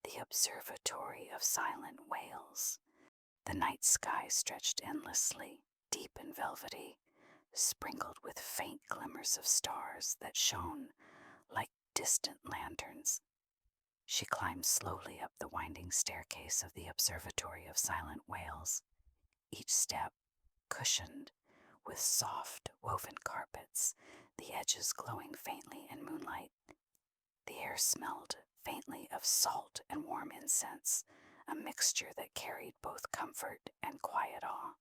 The Observatory of Silent Whales. The night sky stretched endlessly, deep and velvety, sprinkled with faint glimmers of stars that shone like distant lanterns. She climbed slowly up the winding staircase of the Observatory of Silent Whales, each step cushioned with soft, woven carpets, the edges glowing faintly in moonlight. The air smelled faintly of salt and warm incense, a mixture that carried both comfort and quiet awe.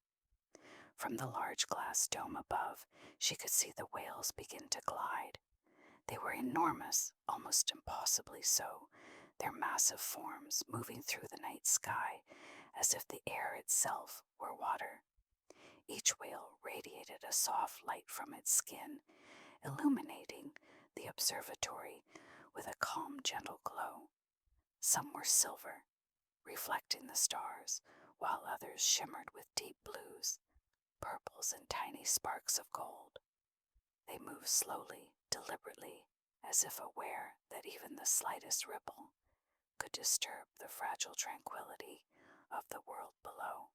From the large glass dome above, she could see the whales begin to glide. They were enormous, almost impossibly so, their massive forms moving through the night sky as if the air itself were water. Each whale radiated a soft light from its skin, illuminating the observatory with a calm, gentle glow. Some were silver, reflecting the stars, while others shimmered with deep blues, purples, and tiny sparks of gold. They moved slowly, deliberately, as if aware that even the slightest ripple could disturb the fragile tranquility of the world below.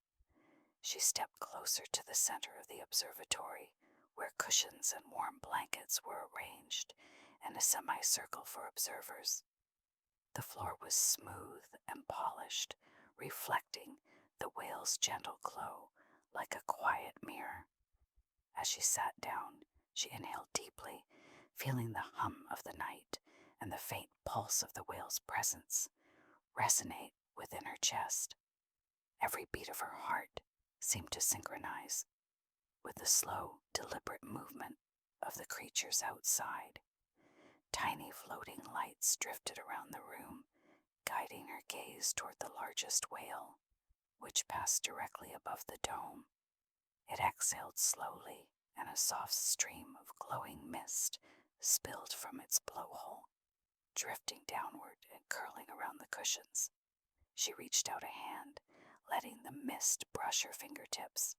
She stepped closer to the center of the observatory, where cushions and warm blankets were arranged in a semicircle for observers. The floor was smooth and polished, reflecting the whale's gentle glow like a quiet mirror. As she sat down, she inhaled deeply, feeling the hum of the night and the faint pulse of the whale's presence resonate within her chest. Every beat of her heart seemed to synchronize with the slow, deliberate movement of the creatures outside. Tiny floating lights drifted around the room, guiding her gaze toward the largest whale, which passed directly above the dome. It exhaled slowly, and a soft stream of glowing mist spilled from its blowhole, drifting downward and curling around the cushions. She reached out a hand, letting the mist brush her fingertips.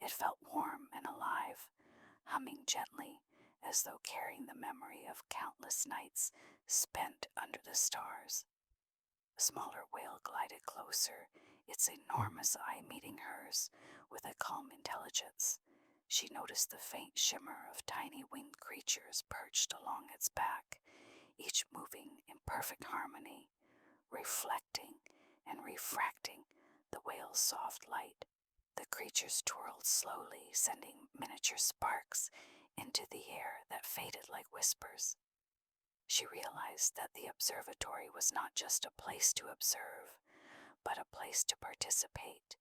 It felt warm and alive, humming gently as though carrying the memory of countless nights spent under the stars. A smaller whale glided closer, its enormous eye meeting hers with a calm intelligence. She noticed the faint shimmer of tiny winged creatures perched along its back, each moving in perfect harmony, reflecting and refracting the whale's soft light. The creatures twirled slowly, sending miniature sparks into the air that faded like whispers. She realized that the observatory was not just a place to observe, but a place to participate,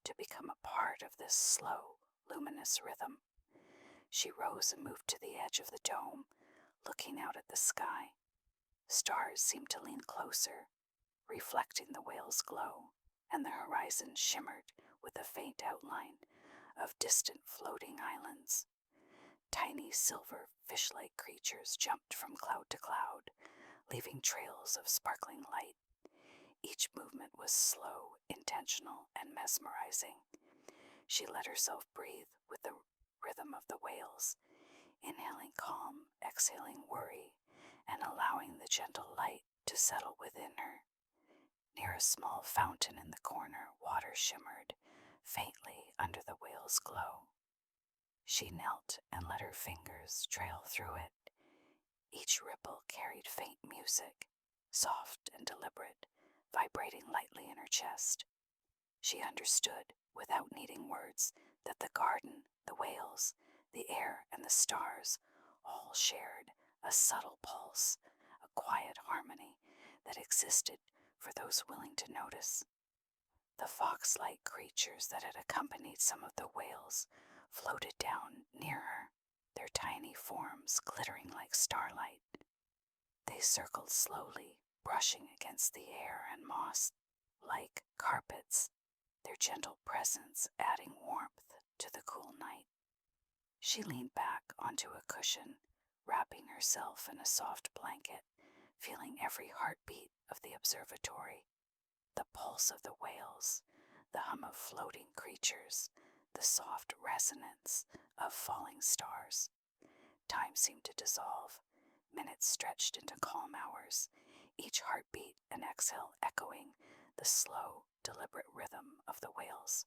to become a part of this slow, luminous rhythm. She rose and moved to the edge of the dome, looking out at the sky. Stars seemed to lean closer, reflecting the whale's glow, and the horizon shimmered with a faint outline of distant floating islands. Tiny silver fish-like creatures jumped from cloud to cloud, leaving trails of sparkling light. Each movement was slow, intentional, and mesmerizing. She let herself breathe with the rhythm of the whales, inhaling calm, exhaling worry, and allowing the gentle light to settle within her. Near a small fountain in the corner, water shimmered faintly under the whale's glow. She knelt and let her fingers trail through it. Each ripple carried faint music, soft and deliberate, vibrating lightly in her chest. She understood, without needing words, that the garden, the whales, the air, and the stars all shared a subtle pulse, a quiet harmony that existed for those willing to notice. The fox-like creatures that had accompanied some of the whales floated down near her, their tiny forms glittering like starlight. They circled slowly, brushing against the air and moss like carpets, their gentle presence adding warmth to the cool night. She leaned back onto a cushion, wrapping herself in a soft blanket, feeling every heartbeat of the observatory, the pulse of the whales, the hum of floating creatures, the soft resonance of falling stars. Time seemed to dissolve. Minutes stretched into calm hours, each heartbeat and exhale echoing the slow, deliberate rhythm of the whales.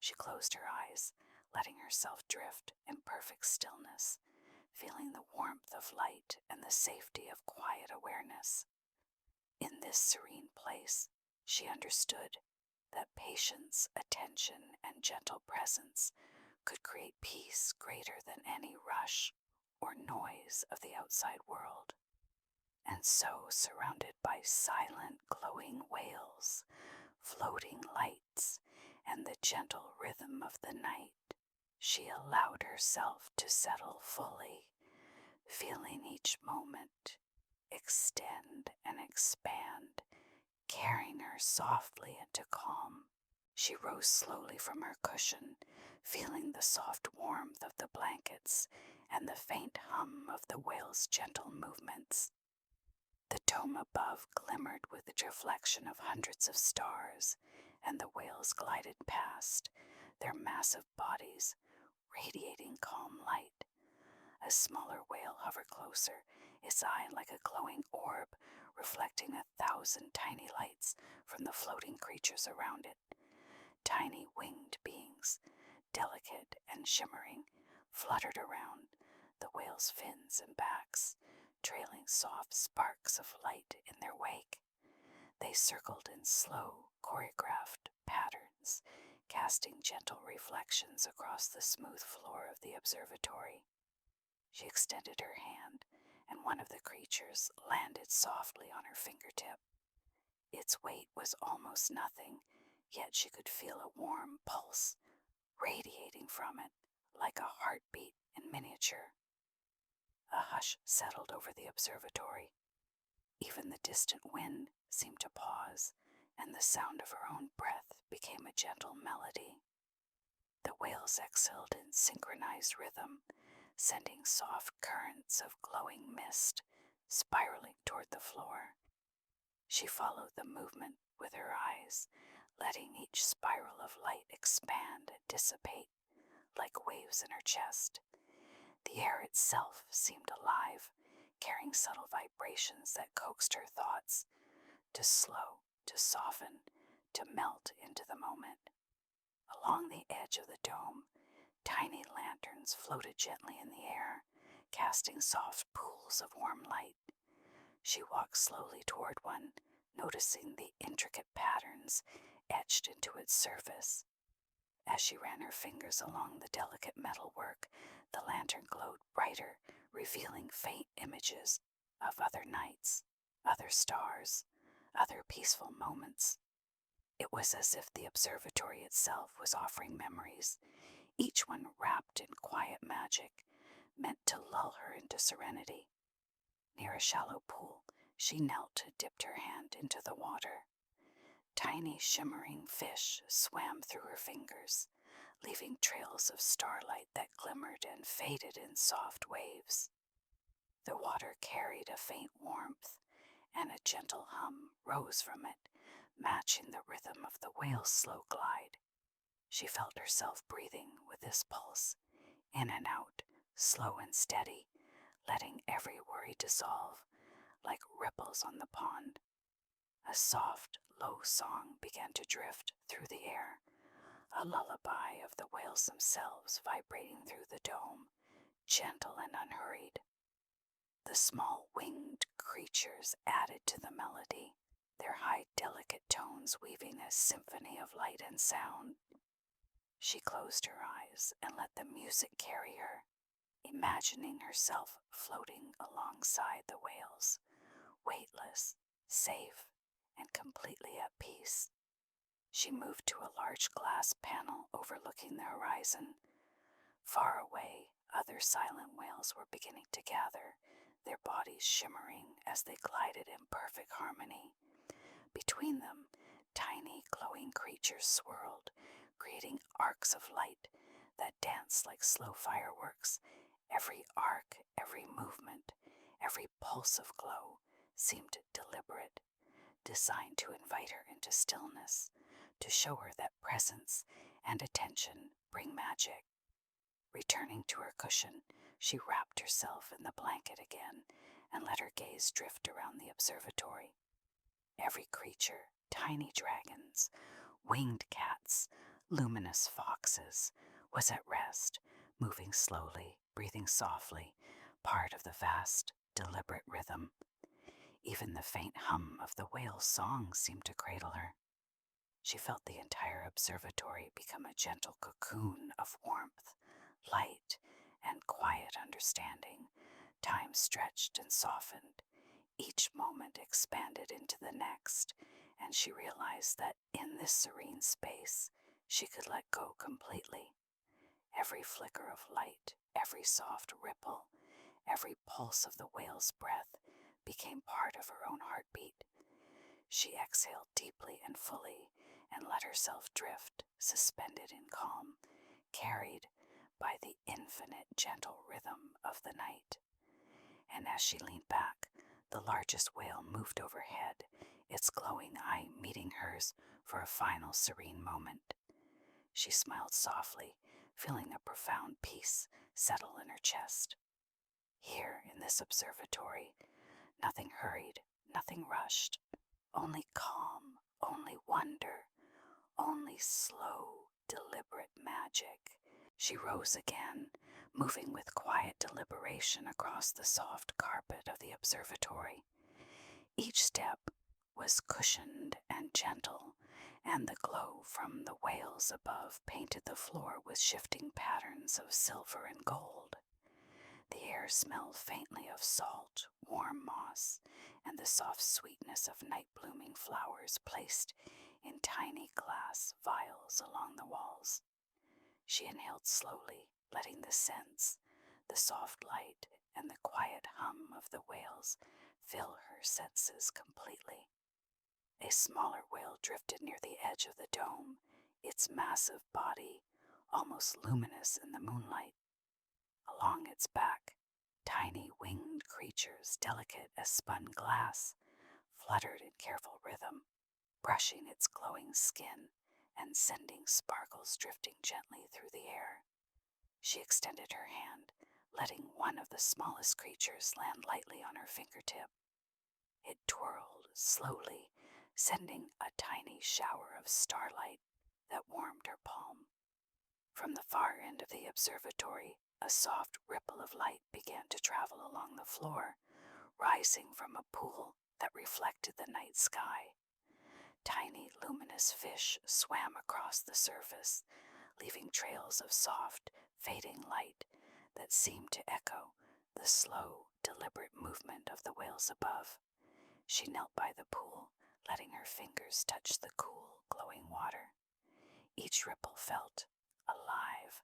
She closed her eyes, letting herself drift in perfect stillness, feeling the warmth of light and the safety of quiet awareness. In this serene place, she understood that patience, attention, and gentle presence could create peace greater than any rush or noise of the outside world. And so, surrounded by silent, glowing whales, floating lights, and the gentle rhythm of the night, she allowed herself to settle fully, feeling each moment extend and expand, carrying her softly into calm. She rose slowly from her cushion, feeling the soft warmth of the blankets and the faint hum of the whale's gentle movements. The dome above glimmered with the reflection of hundreds of stars, and the whales glided past, their massive bodies radiating calm light. A smaller whale hovered closer, its eye like a glowing orb, reflecting 1,000 tiny lights from the floating creatures around it. Tiny winged beings, delicate and shimmering, fluttered around the whale's fins and backs, trailing soft sparks of light in their wake. They circled in slow, choreographed patterns, casting gentle reflections across the smooth floor of the observatory. She extended her hand, and one of the creatures landed softly on her fingertip. Its weight was almost nothing, yet she could feel a warm pulse radiating from it like a heartbeat in miniature. A hush settled over the observatory. Even the distant wind seemed to pause, and the sound of her own breath became a gentle melody. The whales exhaled in synchronized rhythm, sending soft currents of glowing mist spiraling toward the floor. She followed the movement with her eyes, letting each spiral of light expand and dissipate like waves in her chest. The air itself seemed alive, carrying subtle vibrations that coaxed her thoughts to slow, to soften, to melt into the moment. Along the edge of the dome, tiny lanterns floated gently in the air, casting soft pools of warm light. She walked slowly toward one, noticing the intricate patterns etched into its surface. As she ran her fingers along the delicate metalwork, the lantern glowed brighter, revealing faint images of other nights, other stars, other peaceful moments. It was as if the observatory itself was offering memories, each one wrapped in quiet magic, meant to lull her into serenity. Near a shallow pool, she knelt and dipped her hand into the water. Tiny shimmering fish swam through her fingers, leaving trails of starlight that glimmered and faded in soft waves. The water carried a faint warmth, and a gentle hum rose from it, matching the rhythm of the whale's slow glide. She felt herself breathing with this pulse, in and out, slow and steady, letting every worry dissolve like ripples on the pond. A soft, low song began to drift through the air, a lullaby of the whales themselves vibrating through the dome, gentle and unhurried. The small winged creatures added to the melody, their high, delicate tones weaving a symphony of light and sound. She closed her eyes and let the music carry her, imagining herself floating alongside the whales, weightless, safe, and completely at peace. She moved to a large glass panel overlooking the horizon. Far away, other silent whales were beginning to gather, their bodies shimmering as they glided in perfect harmony. Between them, tiny glowing creatures swirled, creating arcs of light that danced like slow fireworks. Every arc, every movement, every pulse of glow seemed deliberate, designed to invite her into stillness, to show her that presence and attention bring magic. Returning to her cushion, she wrapped herself in the blanket again and let her gaze drift around the observatory. Every creature, tiny dragons, winged cats, luminous foxes, was at rest, moving slowly, breathing softly, part of the vast, deliberate rhythm. Even the faint hum of the whale's song seemed to cradle her. She felt the entire observatory become a gentle cocoon of warmth, light, and quiet understanding. Time stretched and softened. Each moment expanded into the next, and she realized that in this serene space, she could let go completely. Every flicker of light, every soft ripple, every pulse of the whale's breath became part of her own heartbeat. She exhaled deeply and fully and let herself drift, suspended in calm, carried by the infinite gentle rhythm of the night. And as she leaned back, the largest whale moved overhead, its glowing eye meeting hers for a final serene moment. She smiled softly, feeling a profound peace settle in her chest. Here in this observatory, nothing hurried, nothing rushed, only calm, only wonder, only slow, deliberate magic. She rose again, moving with quiet deliberation across the soft carpet of the observatory. Each step was cushioned and gentle, and the glow from the whales above painted the floor with shifting patterns of silver and gold. The air smelled faintly of salt, warm moss, and the soft sweetness of night-blooming flowers placed in tiny glass vials along the walls. She inhaled slowly, letting the scents, the soft light, and the quiet hum of the whales fill her senses completely. A smaller whale drifted near the edge of the dome, its massive body almost luminous in the moonlight. Along its back, tiny winged creatures, delicate as spun glass, fluttered in careful rhythm, brushing its glowing skin and sending sparkles drifting gently through the air. She extended her hand, letting one of the smallest creatures land lightly on her fingertip. It twirled slowly, sending a tiny shower of starlight that warmed her palm. From the far end of the observatory, a soft ripple of light began to travel along the floor, rising from a pool that reflected the night sky. Tiny luminous fish swam across the surface, leaving trails of soft, fading light that seemed to echo the slow, deliberate movement of the whales above. She knelt by the pool, letting her fingers touch the cool, glowing water. Each ripple felt alive,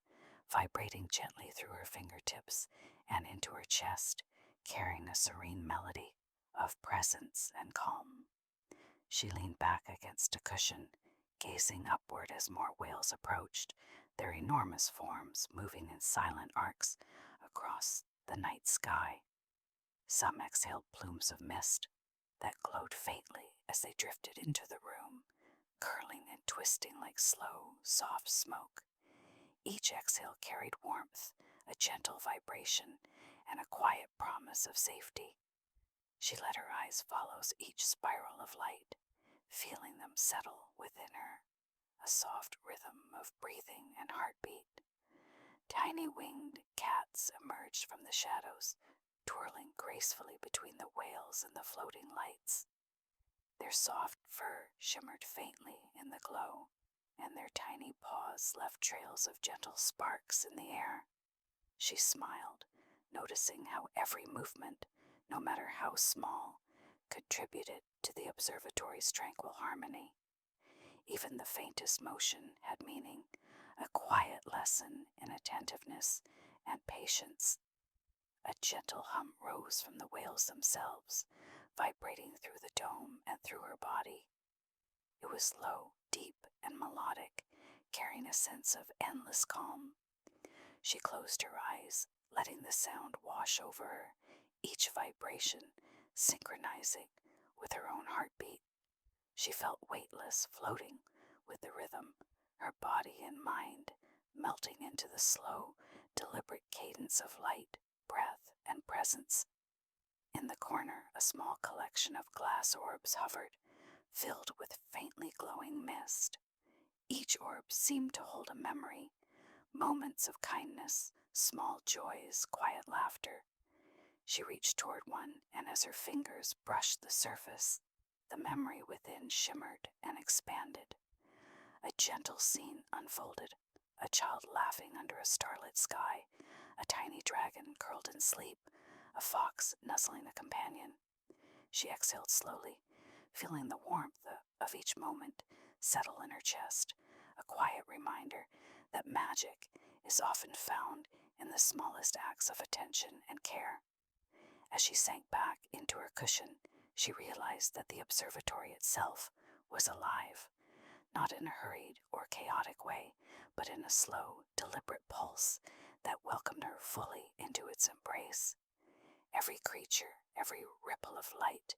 vibrating gently through her fingertips and into her chest, carrying a serene melody of presence and calm. She leaned back against a cushion, gazing upward as more whales approached, their enormous forms moving in silent arcs across the night sky. Some exhaled plumes of mist that glowed faintly as they drifted into the room, curling and twisting like slow, soft smoke. Each exhale carried warmth, a gentle vibration, and a quiet promise of safety. She let her eyes follow each spiral of light, feeling them settle within her, a soft rhythm of breathing and heartbeat. Tiny winged cats emerged from the shadows, twirling gracefully between the whales and the floating lights. Their soft fur shimmered faintly in the glow, and their tiny paws left trails of gentle sparks in the air. She smiled, noticing how every movement, no matter how small, contributed to the observatory's tranquil harmony. Even the faintest motion had meaning, a quiet lesson in attentiveness and patience. A gentle hum rose from the whales themselves, vibrating through the dome and through her body. It was low, deep, and melodic, carrying a sense of endless calm. She closed her eyes, letting the sound wash over her, each vibration synchronizing with her own heartbeat. She felt weightless, floating with the rhythm, her body and mind melting into the slow, deliberate cadence of light, breath, and presence. In the corner, a small collection of glass orbs hovered, filled with faintly glowing mist. Each orb seemed to hold a memory, moments of kindness, small joys, quiet laughter. She reached toward one, and as her fingers brushed the surface, the memory within shimmered and expanded. A gentle scene unfolded, a child laughing under a starlit sky, a tiny dragon curled in sleep, a fox nuzzling a companion. She exhaled slowly, feeling the warmth of each moment settle in her chest, a quiet reminder that magic is often found in the smallest acts of attention and care. As she sank back into her cushion, she realized that the observatory itself was alive, not in a hurried or chaotic way, but in a slow, deliberate pulse that welcomed her fully into its embrace. Every creature, every ripple of light,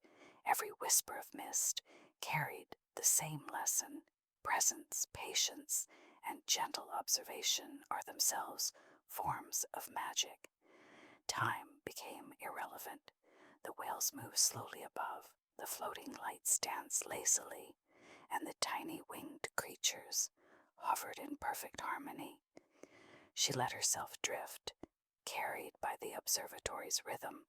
every whisper of mist carried the same lesson. Presence, patience, and gentle observation are themselves forms of magic. Time became irrelevant. The whales moved slowly above, the floating lights danced lazily, and the tiny winged creatures hovered in perfect harmony. She let herself drift, carried by the observatory's rhythm,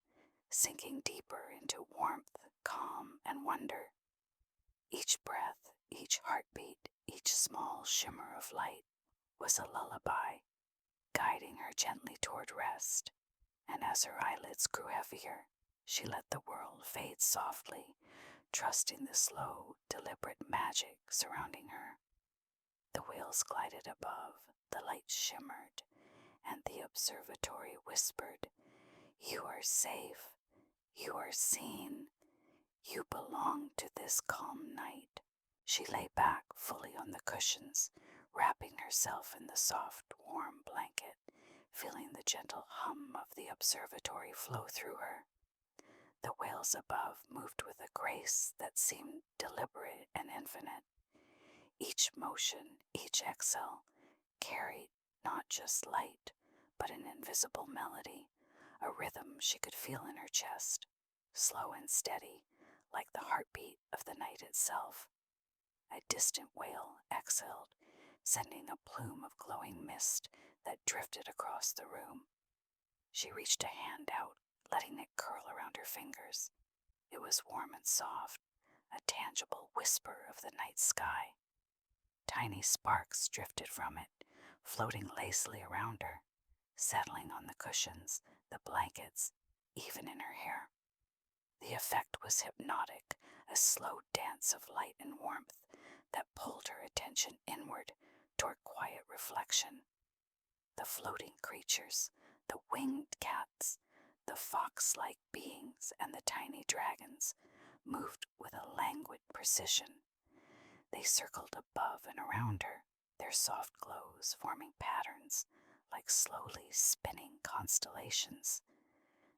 sinking deeper into warmth, calm, and wonder. Each breath, each heartbeat, each small shimmer of light was a lullaby, guiding her gently toward rest. And as her eyelids grew heavier, she let the world fade softly, trusting the slow, deliberate magic surrounding her. The wheels glided above, the lights shimmered, and the observatory whispered, "You are safe, you are seen, you belong to this calm night." She lay back fully on the cushions, wrapping herself in the soft, warm blanket, feeling the gentle hum of the observatory flow through her. The whales above moved with a grace that seemed deliberate and infinite. Each motion, each exhale, carried not just light, but an invisible melody, a rhythm she could feel in her chest, slow and steady, like the heartbeat of the night itself. A distant whale exhaled, sending a plume of glowing mist that drifted across the room. She reached a hand out, letting it curl around her fingers. It was warm and soft, a tangible whisper of the night sky. Tiny sparks drifted from it, floating lazily around her, settling on the cushions, the blankets, even in her hair. The effect was hypnotic, a slow dance of light and warmth that pulled her attention inward toward quiet reflection. The floating creatures, the winged cats, the fox-like beings, and the tiny dragons moved with a languid precision. They circled above and around her, their soft glows forming patterns like slowly spinning constellations.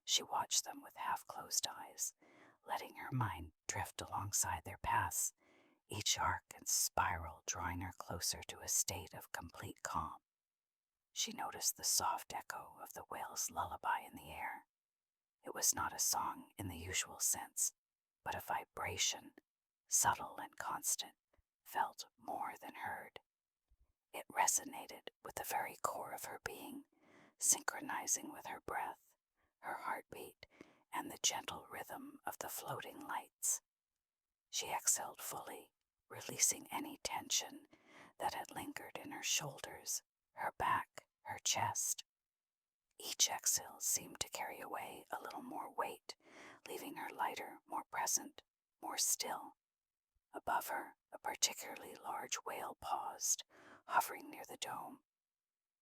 She watched them with half-closed eyes, letting her mind drift alongside their paths, each arc and spiral drawing her closer to a state of complete calm. She noticed the soft echo of the whale's lullaby in the air. It was not a song in the usual sense, but a vibration, subtle and constant, felt more than heard. It resonated with the very core of her being, synchronizing with her breath, her heartbeat, and the gentle rhythm of the floating lights. She exhaled fully, releasing any tension that had lingered in her shoulders, her back, her chest. Each exhale seemed to carry away a little more weight, leaving her lighter, more present, more still. Above her, a particularly large whale paused, hovering near the dome.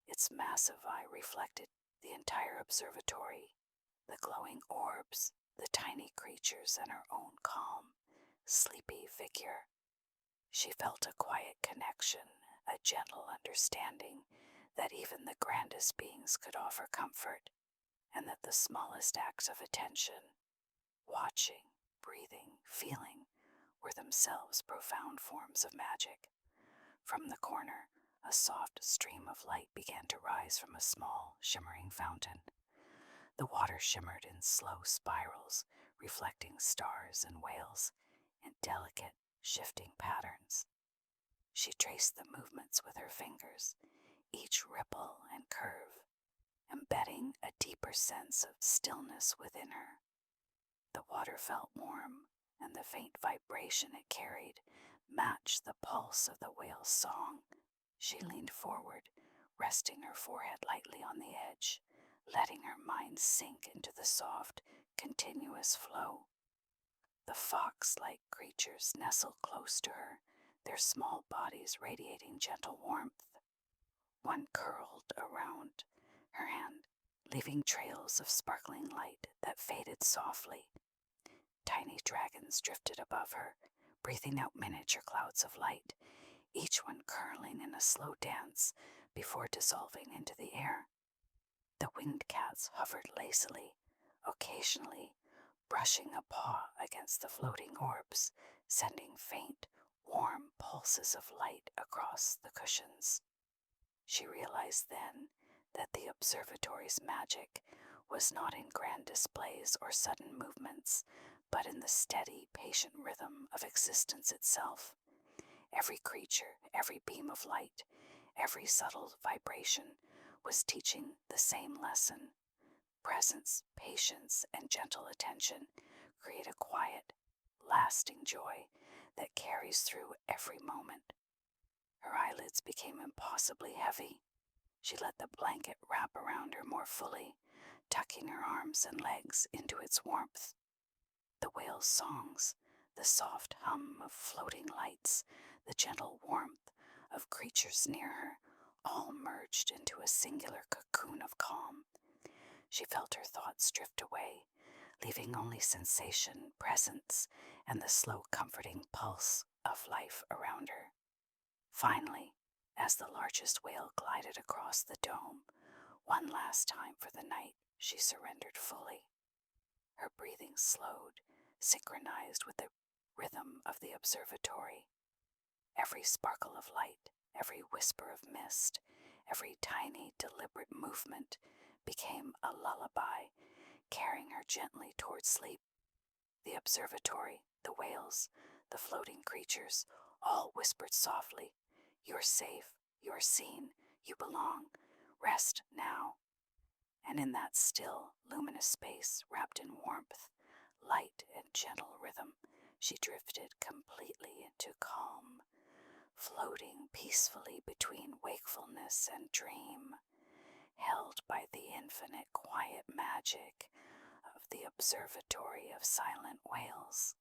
Its massive eye reflected the entire observatory, the glowing orbs, the tiny creatures, and her own calm, sleepy figure. She felt a quiet connection, a gentle understanding that even the grandest beings could offer comfort, and that the smallest acts of attention, watching, breathing, feeling, were themselves profound forms of magic. From the corner, a soft stream of light began to rise from a small, shimmering fountain. The water shimmered in slow spirals, reflecting stars and whales in delicate, shifting patterns. She traced the movements with her fingers, each ripple and curve, embedding a deeper sense of stillness within her. The water felt warm, and the faint vibration it carried matched the pulse of the whale's song. She leaned forward, resting her forehead lightly on the edge, letting her mind sink into the soft, continuous flow. The fox-like creatures nestled close to her, their small bodies radiating gentle warmth. One curled around her hand, leaving trails of sparkling light that faded softly. Tiny dragons drifted above her, breathing out miniature clouds of light, each one curling in a slow dance before dissolving into the air. The winged cats hovered lazily, occasionally brushing a paw against the floating orbs, sending faint, warm pulses of light across the cushions. She realized then that the observatory's magic was not in grand displays or sudden movements, but in the steady, patient rhythm of existence itself. Every creature, every beam of light, every subtle vibration was teaching the same lesson. Presence, patience, and gentle attention create a quiet, lasting joy that carries through every moment. Her eyelids became impossibly heavy. She let the blanket wrap around her more fully, tucking her arms and legs into its warmth. The whale's songs, the soft hum of floating lights, the gentle warmth of creatures near her, all merged into a singular cocoon of calm. She felt her thoughts drift away, leaving only sensation, presence, and the slow comforting pulse of life around her. Finally, as the largest whale glided across the dome, one last time for the night, she surrendered fully. Her breathing slowed, synchronized with the rhythm of the observatory. Every sparkle of light, every whisper of mist, every tiny, deliberate movement became a lullaby, carrying her gently toward sleep. The observatory, the whales, the floating creatures, all whispered softly, "You're safe, you're seen, you belong, rest now." And in that still, luminous space, wrapped in warmth, light, and gentle rhythm, she drifted completely into calm, floating peacefully between wakefulness and dream, held by the infinite quiet magic of the Observatory of Silent Whales.